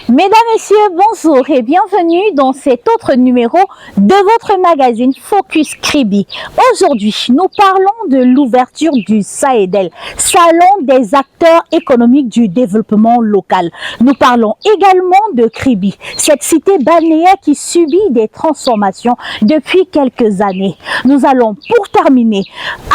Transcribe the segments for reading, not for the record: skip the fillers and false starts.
Mesdames, Messieurs, bonjour et bienvenue dans cet autre numéro de votre magazine Focus Kribi. Aujourd'hui, nous parlons de l'ouverture du SAEDEL, Salon des acteurs économiques du développement local. Nous parlons également de Kribi, cette cité balnéaire qui subit des transformations depuis quelques années. Nous allons pour terminer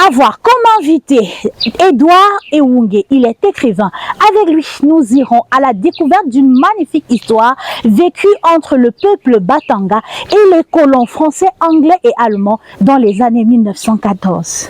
avoir comme invité Edouard Ewunge. Il est écrivain. Avec lui, nous irons à la découverte d'une magnifique histoire vécue entre le peuple Batanga et les colons français, anglais et allemands dans les années 1914.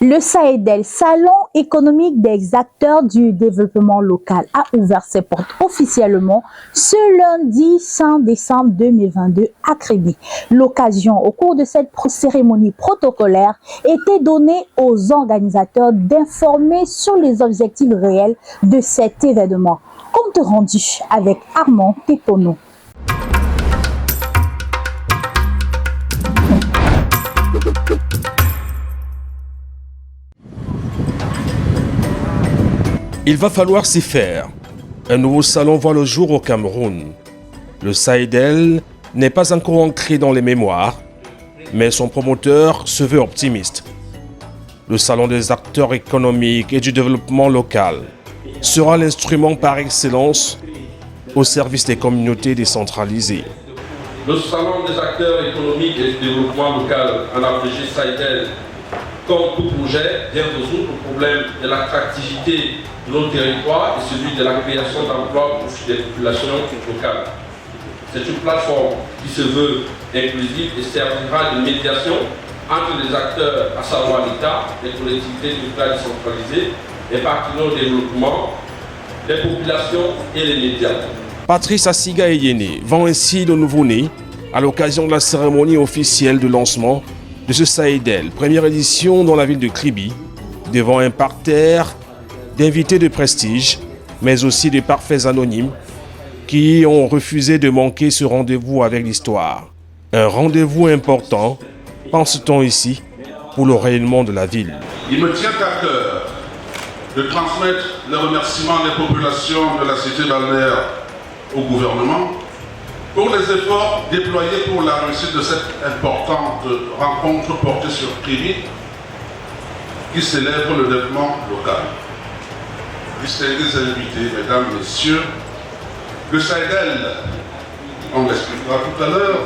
Le SAEDEL, Salon économique des acteurs du développement local, a ouvert ses portes officiellement ce lundi 5 décembre 2022 à Kribi. L'occasion au cours de cette cérémonie protocolaire était donnée aux organisateurs d'informer sur les objectifs réels de cet événement. Compte rendu avec Armand Tetono. Il va falloir s'y faire. Un nouveau salon voit le jour au Cameroun. Le SAEDEL n'est pas encore ancré dans les mémoires, mais son promoteur se veut optimiste. Le salon des acteurs économiques et du développement local sera l'instrument par excellence au service des communautés décentralisées. Le salon des acteurs économiques et du développement local, en abrégé SAEDEL, comme tout projet, vient résoudre le problème de l'attractivité de nos territoires et celui de la création d'emplois au profit des populations locales. C'est une plateforme qui se veut inclusive et servira de médiation entre les acteurs, à savoir l'État, les collectivités locales décentralisées, les partenaires au développement, les populations et les médias. Patrice Asiga Eyene vend ainsi le nouveau-né à l'occasion de la cérémonie officielle de lancement de ce SAEDEL, première édition dans la ville de Kribi, devant un parterre d'invités de prestige, mais aussi de parfaits anonymes qui ont refusé de manquer ce rendez-vous avec l'histoire. Un rendez-vous important, pense-t-on ici, pour le rayonnement de la ville. Il me tient à cœur de transmettre les remerciements des populations de la cité balnéaire au gouvernement pour les efforts déployés pour la réussite de cette importante rencontre portée sur Kribi qui célèbre le développement local. Distingués invités, mesdames, messieurs, le SAEDEL, on l'expliquera tout à l'heure,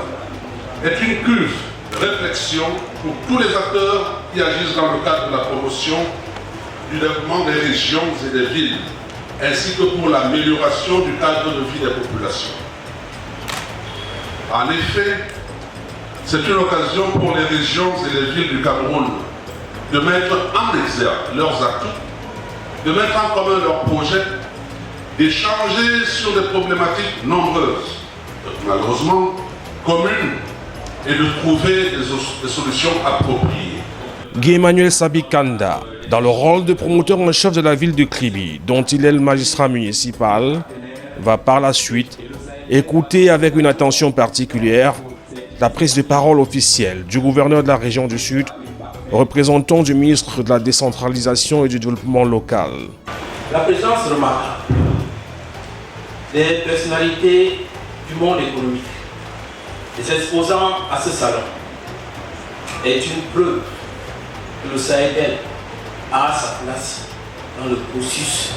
est une cuve de réflexion pour tous les acteurs qui agissent dans le cadre de la promotion du développement des régions et des villes, ainsi que pour l'amélioration du cadre de vie des populations. En effet, c'est une occasion pour les régions et les villes du Cameroun de mettre en exergue leurs atouts, de mettre en commun leurs projets, d'échanger sur des problématiques nombreuses, malheureusement communes, et de trouver des solutions appropriées. Guy Emmanuel Sabikanda, dans le rôle de promoteur en chef de la ville de Kribi, dont il est le magistrat municipal, va par la suite écouter avec une attention particulière la prise de parole officielle du gouverneur de la région du Sud, représentant du ministre de la décentralisation et du développement local. La présence remarquable des personnalités du monde économique, les exposants à ce salon, est une preuve que le SAEDEL a sa place dans le processus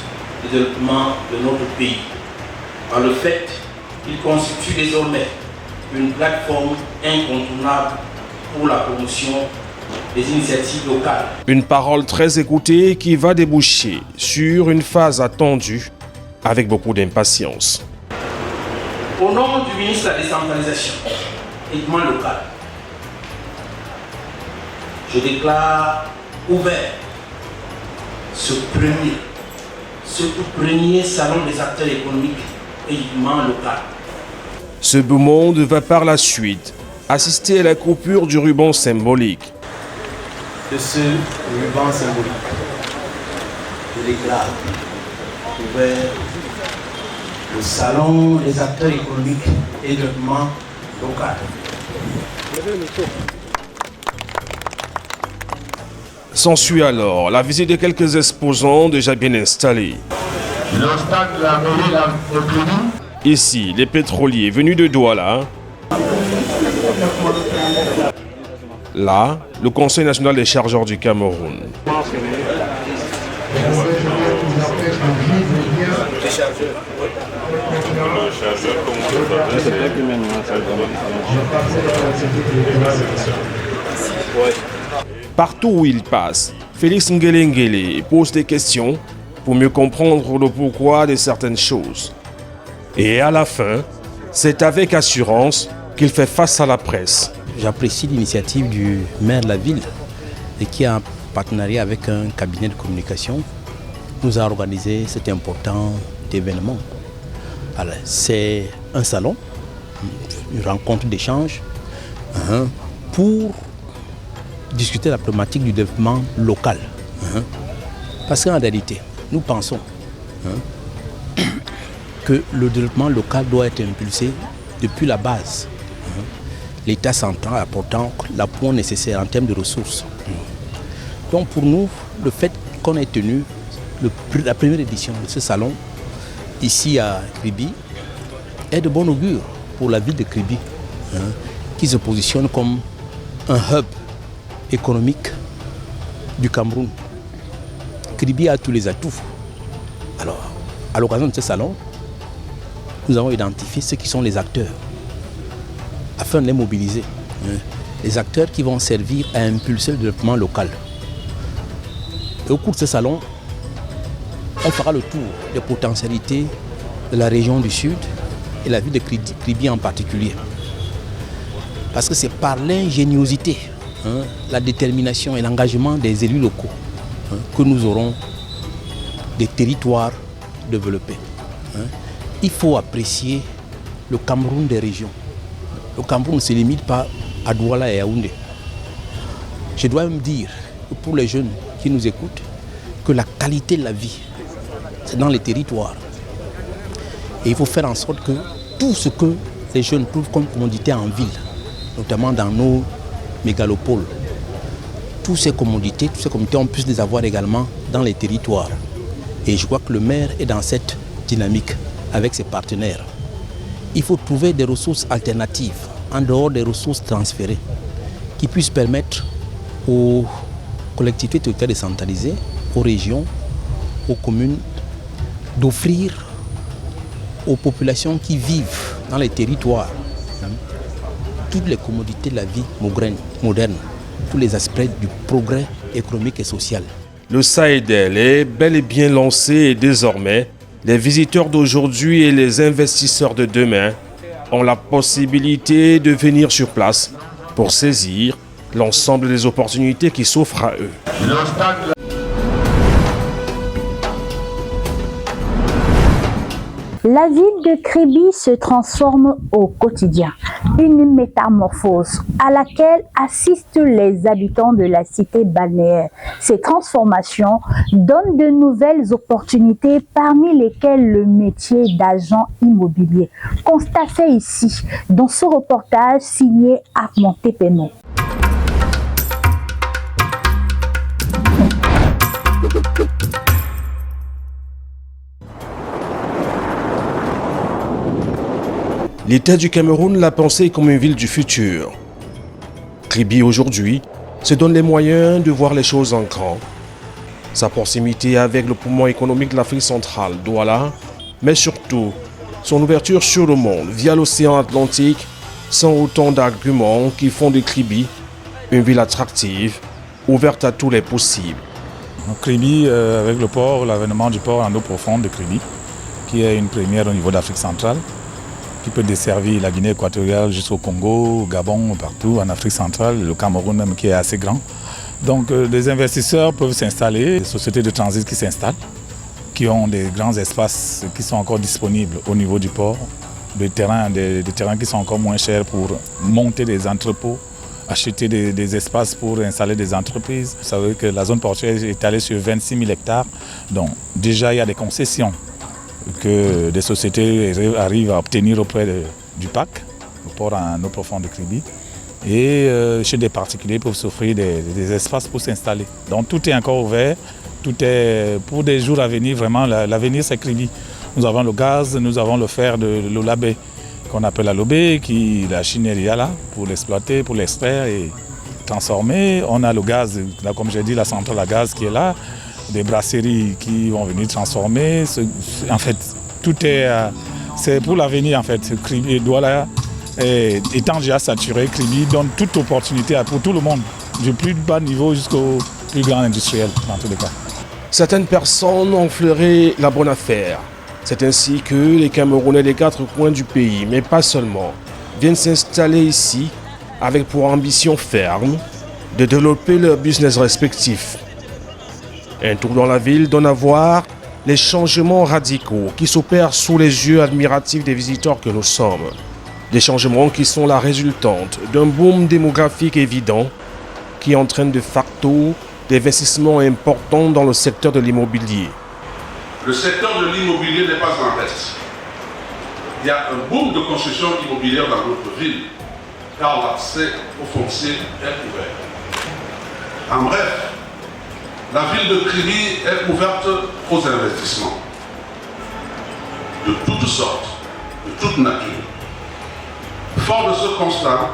de développement de notre pays. En le fait, il constitue désormais une plateforme incontournable pour la promotion des initiatives locales. Une parole très écoutée qui va déboucher sur une phase attendue avec beaucoup d'impatience. Au nom du ministre de la décentralisation et du développement local, je déclare ouvert ce tout premier salon des acteurs économiques et du développement local. Ce beau monde va par la suite assister à la coupure du ruban symbolique. De ce ruban symbolique, je déclare ouvert le salon des acteurs économiques et du développement local. S'ensuit alors la visite de quelques exposants déjà bien installés. Le stade de la mairie de Kribi. Ici, les pétroliers venus de Douala. Là, le Conseil national des chargeurs du Cameroun. Partout où il passe, Félix Ngelengele pose des questions pour mieux comprendre le pourquoi de certaines choses. Et à la fin, c'est avec assurance qu'il fait face à la presse. J'apprécie l'initiative du maire de la ville et qui a un partenariat avec un cabinet de communication nous a organisé cet important événement. Alors, c'est un salon, une rencontre d'échange pour discuter de la problématique du développement local. Parce qu'en réalité, nous pensons que le développement local doit être impulsé depuis la base. L'État central apportant l'apport nécessaire en termes de ressources. Donc pour nous, le fait qu'on ait tenu la première édition de ce salon ici à Kribi est de bon augure pour la ville de Kribi, qui se positionne comme un hub économique du Cameroun. Kribi a tous les atouts. Alors, à l'occasion de ce salon, nous avons identifié ceux qui sont les acteurs afin de les mobiliser. Les acteurs qui vont servir à impulser le développement local. Et au cours de ce salon, on fera le tour des potentialités de la région du Sud et la ville de Kribi en particulier. Parce que c'est par l'ingéniosité, la détermination et l'engagement des élus locaux que nous aurons des territoires développés. Il faut apprécier le Cameroun des régions. Le Cameroun ne se limite pas à Douala et à Yaoundé. Je dois même dire que pour les jeunes qui nous écoutent, que la qualité de la vie, c'est dans les territoires. Et il faut faire en sorte que tout ce que les jeunes trouvent comme commodité en ville, notamment dans nos mégalopoles, toutes ces commodités, on puisse les avoir également dans les territoires. Et je crois que le maire est dans cette dynamique avec ses partenaires. Il faut trouver des ressources alternatives, en dehors des ressources transférées, qui puissent permettre aux collectivités territoriales décentralisées, aux régions, aux communes, d'offrir aux populations qui vivent dans les territoires toutes les commodités de la vie moderne, tous les aspects du progrès économique et social. Le SAEDEL est bel et bien lancé et désormais, les visiteurs d'aujourd'hui et les investisseurs de demain ont la possibilité de venir sur place pour saisir l'ensemble des opportunités qui s'offrent à eux. La ville de Kribi se transforme au quotidien. Une métamorphose à laquelle assistent les habitants de la cité balnéaire. Ces transformations donnent de nouvelles opportunités, parmi lesquelles le métier d'agent immobilier. Constat fait ici, dans ce reportage signé Armand Tepeno. L'État du Cameroun l'a pensé comme une ville du futur. Kribi aujourd'hui se donne les moyens de voir les choses en grand. Sa proximité avec le poumon économique de l'Afrique centrale, Douala, mais surtout son ouverture sur le monde via l'océan Atlantique sont autant d'arguments qui font de Kribi une ville attractive, ouverte à tous les possibles. Kribi, avec le port, l'avènement du port en eau profonde de Kribi, qui est une première au niveau d'Afrique centrale, qui peut desservir la Guinée équatoriale jusqu'au Congo, au Gabon, partout, en Afrique centrale, le Cameroun même qui est assez grand. Donc des investisseurs peuvent s'installer, des sociétés de transit qui s'installent, qui ont des grands espaces qui sont encore disponibles au niveau du port, des terrains qui sont encore moins chers pour monter des entrepôts, acheter des espaces pour installer des entreprises. Vous savez que la zone portuaire est étalée sur 26 000 hectares, donc déjà il y a des concessions que des sociétés arrivent à obtenir auprès du PAC, le port en eau profonde de Kribi, et chez des particuliers pour s'offrir des espaces pour s'installer. Donc tout est encore ouvert, tout est pour des jours à venir, vraiment l'avenir c'est Kribi. Nous avons le gaz, nous avons le fer de l'Olabé qu'on appelle à l'Obé, la Chine est là pour l'exploiter, pour l'extraire et transformer. On a le gaz, là, comme j'ai dit, la centrale à gaz qui est là, des brasseries qui vont venir transformer. En fait, tout est, c'est pour l'avenir en fait. Kribi, Douala, étant déjà saturé, Kribi donne toute opportunité pour tout le monde, du plus bas niveau jusqu'au plus grand industriel dans tous les cas. Certaines personnes ont flairé la bonne affaire. C'est ainsi que les Camerounais des 4 coins du pays, mais pas seulement, viennent s'installer ici avec pour ambition ferme de développer leurs business respectifs. Un tour dans la ville donne à voir les changements radicaux qui s'opèrent sous les yeux admiratifs des visiteurs que nous sommes. Des changements qui sont la résultante d'un boom démographique évident qui entraîne de facto des investissements importants dans le secteur de l'immobilier. Le secteur de l'immobilier n'est pas en reste. Il y a un boom de construction immobilière dans notre ville, car l'accès au foncier est ouvert. En bref, la ville de Kribi est ouverte aux investissements, de toutes sortes, de toute nature. Fort de ce constat,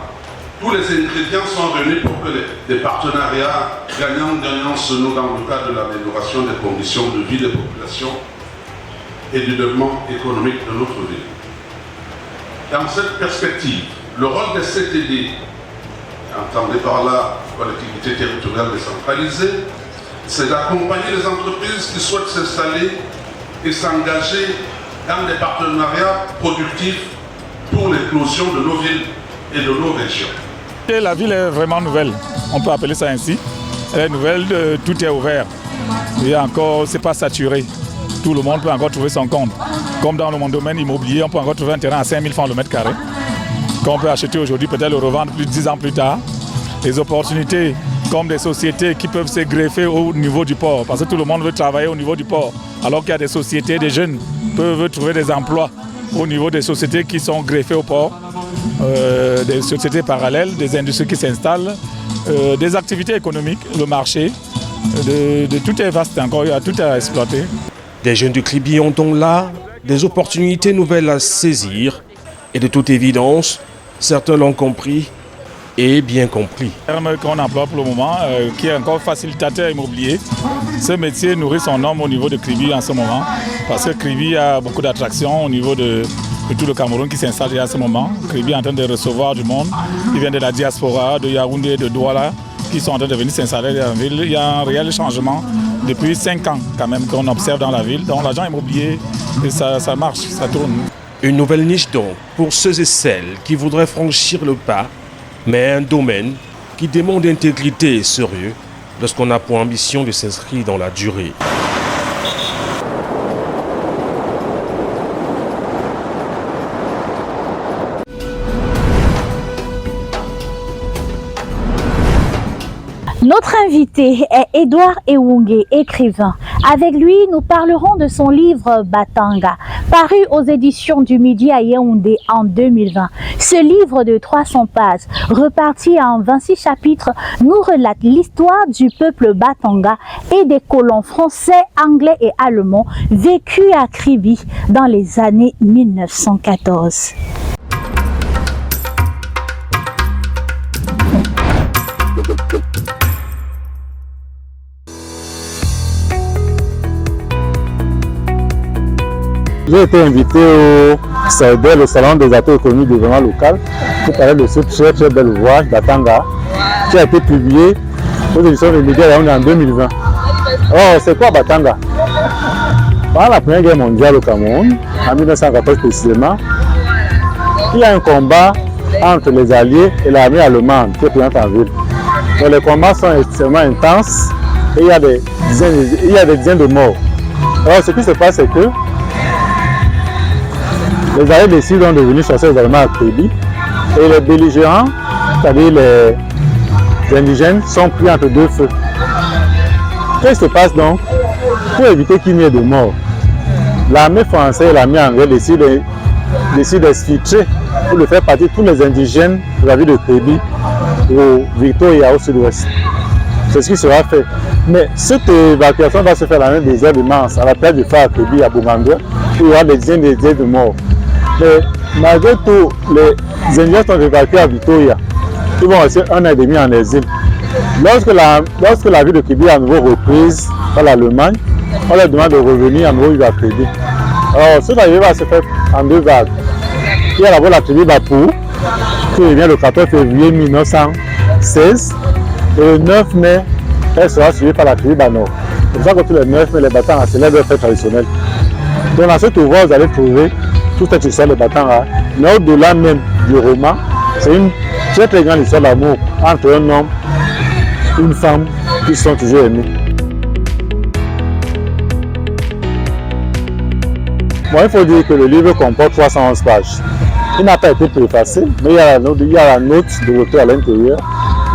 tous les ingrédients sont réunis pour que des partenariats gagnants-gagnants se nouent dans le cadre de l'amélioration des conditions de vie des populations et du développement économique de notre ville. Dans cette perspective, le rôle des CTD, entendez par là collectivités territoriales décentralisées, c'est d'accompagner les entreprises qui souhaitent s'installer et s'engager dans des partenariats productifs pour l'éclosion de nos villes et de nos régions. Et la ville est vraiment nouvelle, on peut appeler ça ainsi. Elle est nouvelle, tout est ouvert. Et encore, c'est pas saturé. Tout le monde peut encore trouver son compte. Comme dans le domaine immobilier, on peut encore trouver un terrain à 5 000 francs le mètre carré, qu'on peut acheter aujourd'hui, peut-être le revendre plus de 10 ans plus tard. Les opportunités comme des sociétés qui peuvent se greffer au niveau du port, parce que tout le monde veut travailler au niveau du port, alors qu'il y a des sociétés, des jeunes peuvent trouver des emplois au niveau des sociétés qui sont greffées au port, des sociétés parallèles, des industries qui s'installent, des activités économiques, le marché, tout est vaste encore, il y a tout à exploiter. Des jeunes du Kribi ont donc là des opportunités nouvelles à saisir et de toute évidence, certains l'ont compris et bien compris. Le terme qu'on emploie pour le moment, qui est encore facilitateur immobilier, ce métier nourrit son homme au niveau de Kribi en ce moment, parce que Kribi a beaucoup d'attractions au niveau de tout le Cameroun qui s'installe à ce moment. Kribi est en train de recevoir du monde, qui vient de la diaspora, de Yaoundé, de Douala, qui sont en train de venir s'installer dans la ville. Il y a un réel changement depuis 5 ans quand même qu'on observe dans la ville. Donc l'agent immobilier, ça marche, ça tourne. Une nouvelle niche donc pour ceux et celles qui voudraient franchir le pas, mais un domaine qui demande intégrité et sérieux lorsqu'on a pour ambition de s'inscrire dans la durée. Notre invité est Edouard Ewungé, écrivain. Avec lui, nous parlerons de son livre Batanga, paru aux éditions du Midi à Yaoundé en 2020. Ce livre de 300 pages, reparti en 26 chapitres, nous relate l'histoire du peuple Batanga et des colons français, anglais et allemands vécus à Kribi dans les années 1914. J'ai été invité au SAEDEL, le Salon des acteurs économiques de développement local, pour parler de ce très très bel ouvrage, Batanga, qui a été publié aux éditions de Midi à Yaoundé en 2020. Alors, c'est quoi Batanga? Pendant la Première Guerre mondiale au Cameroun, en 1914 précisément, il y a un combat entre les Alliés et l'armée allemande qui est présente en ville. Donc, les combats sont extrêmement intenses et il y a des dizaines de morts. Alors, ce qui se passe, c'est que les Alliés décident de venir chasser les Allemands à Kribi et les belligérants, c'est-à-dire les indigènes, sont pris entre deux feux. Qu'est-ce qui se passe donc? Pour éviter qu'il n'y ait de morts, l'armée française et l'armée anglaise décident d'exfiltrer pour le faire partir tous les indigènes de la ville de Kribi au Victoria au sud-ouest. C'est ce qui sera fait. Mais cette évacuation va se faire dans un désert immense, à la place du phare Kribi à Boumandoua, où il y aura des dizaines et des dizaines de morts. Mais malgré tout, les Indiens sont évacués à Victoria. Ils vont rester 1 an et demi en exil. Lorsque la ville de Kribi est à nouveau reprise par l'Allemagne, on leur demande de revenir à nouveau vivre à Kribi. Alors, cette arrivée va se faire en 2 vagues. Il y a d'abord la tribu Bapou, qui revient le 14 février 1916. Et le 9 mai, elle sera suivie par la tribu Bano. C'est pour ça que tous les 9 mai, les Batanga célèbrent leur fête traditionnelle. Donc dans cet ouvrage, vous allez trouver toute cette histoire des Batanga. Mais au-delà même du roman, c'est une très très grande histoire d'amour entre un homme et une femme qui se sont toujours aimés. Bon, il faut dire que le livre comporte 311 pages. Il n'a pas été préfacé, mais il y a la note de l'auteur à l'intérieur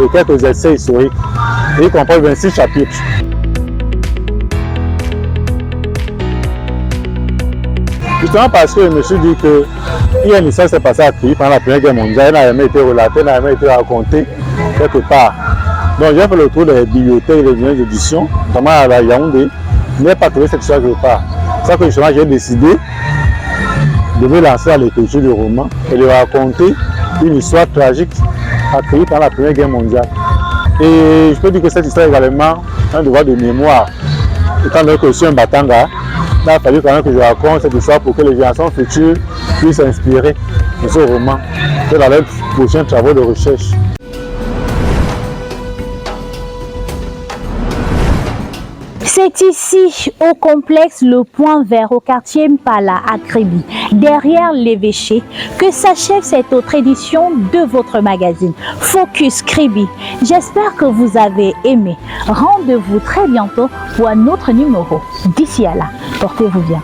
et quelques essais historiques. Et il comporte 26 chapitres. Justement parce que je me suis dit qu'il y a une histoire qui s'est passée à Kribi pendant la Première Guerre mondiale, elle n'a jamais été relatée, elle n'a jamais été racontée quelque part. Donc j'ai fait le tour des bibliothèques et des lieux d'édition, notamment à la Yaoundé, mais je n'ai pas trouvé cette histoire quelque part. C'est ça que justement j'ai décidé de me lancer à l'écriture du roman et de raconter une histoire tragique à Kribi pendant la Première Guerre mondiale. Et je peux dire que cette histoire est également un devoir de mémoire. Étant donné que je suis un Batanga, il a fallu quand même que je raconte cette histoire pour que les générations futures puissent s'inspirer de ce roman dans leurs prochains travaux de recherche. C'est ici, au complexe Le Point Vert, au quartier Mpala à Kribi, derrière l'évêché, que s'achève cette autre édition de votre magazine Focus Kribi. J'espère que vous avez aimé. Rendez-vous très bientôt pour un autre numéro. D'ici à là, portez-vous bien.